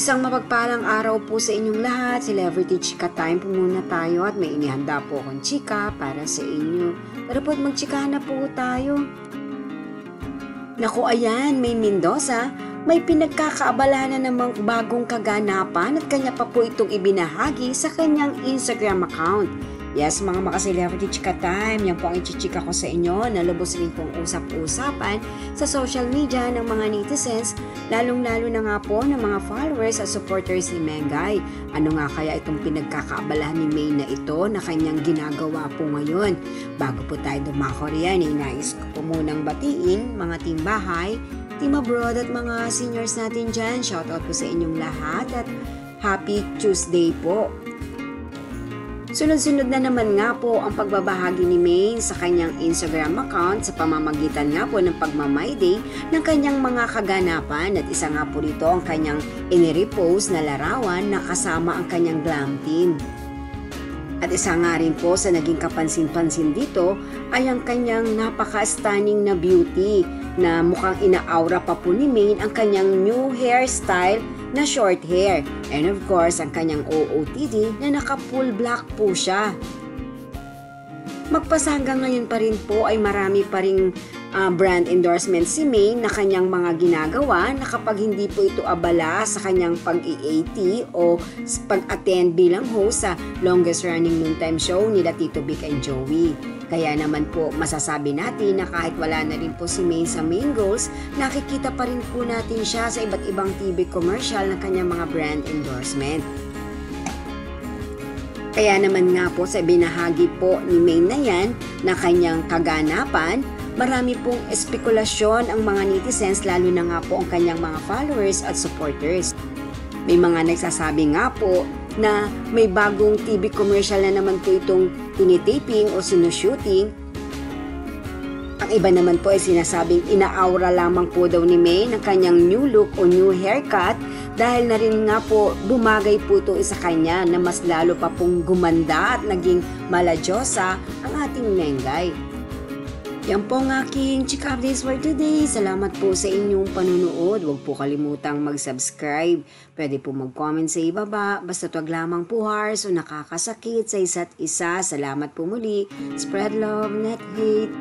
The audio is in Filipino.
Isang mapagpalang araw po sa inyong lahat. Celebrity Chika Time po muna tayo at may inihanda po akong chika para sa inyo. Tara po at magchika na po tayo. Naku, ayan, Maine Mendoza, may pinagkakaabalahan na namang bagong kaganapan at kanya pa po itong ibinahagi sa kanyang Instagram account. Yes, mga maka-celebrity chika time, yan po ang ichichika ko sa inyo na lubos rin pong usap-usapan sa social media ng mga netizens, lalong-lalo na nga po ng mga followers at supporters ni Mengay. Ano nga kaya itong pinagkakaabalahan ni Maine na ito na kanyang ginagawa po ngayon? Bago po tayo dumako riyan, nais ko po munang batiin mga team bahay, team abroad at mga seniors natin dyan. Shoutout po sa inyong lahat at happy Tuesday po. Sunod-sunod na naman nga po ang pagbabahagi ni Maine sa kanyang Instagram account sa pamamagitan nga po ng pagma-My Day ng kanyang mga kaganapan at isa nga po rito ang kanyang inirepost na larawan na kasama ang kanyang glam team. At isa nga rin po sa naging kapansin-pansin dito ay ang kanyang napaka-stunning na beauty na mukhang ina-aura pa po ni Maine ang kanyang new hairstyle na short hair. And of course, ang kanyang OOTD na naka-full black po siya. Magpasa hanggang ngayon pa rin po ay marami pa ring brand endorsement si Maine na kanyang mga ginagawa na kapag hindi po ito abala sa kanyang pag-i-AT o pag-attend bilang host sa longest running noontime show nila Tito Vic and Joey. Kaya naman po masasabi natin na kahit wala na rin po si Maine sa main goals, nakikita pa rin po natin siya sa iba't ibang TV commercial ng kanyang mga brand endorsement. Kaya naman nga po sa binahagi po ni Maine na yan na kanyang kaganapan, marami pong espekulasyon ang mga netizens lalo na nga po ang kanyang mga followers at supporters. May mga nagsasabi nga po na may bagong TV commercial na naman po itong tinitaping o sinushooting. Ang iba naman po ay sinasabing ina-aura lamang po daw ni Maine ang kanyang new look o new haircut dahil na rin nga po bumagay po ito sa kanya na mas lalo pa pong gumanda at naging maladyosa ang ating Mengay. Yan po ang aking chika updates for today. Salamat po sa inyong panunood. Huwag po kalimutang mag-subscribe. Pwede po mag-comment sa ibaba. Basta wag lamang po harsh o nakakasakit sa isa't isa. Salamat po muli. Spread love, not hate.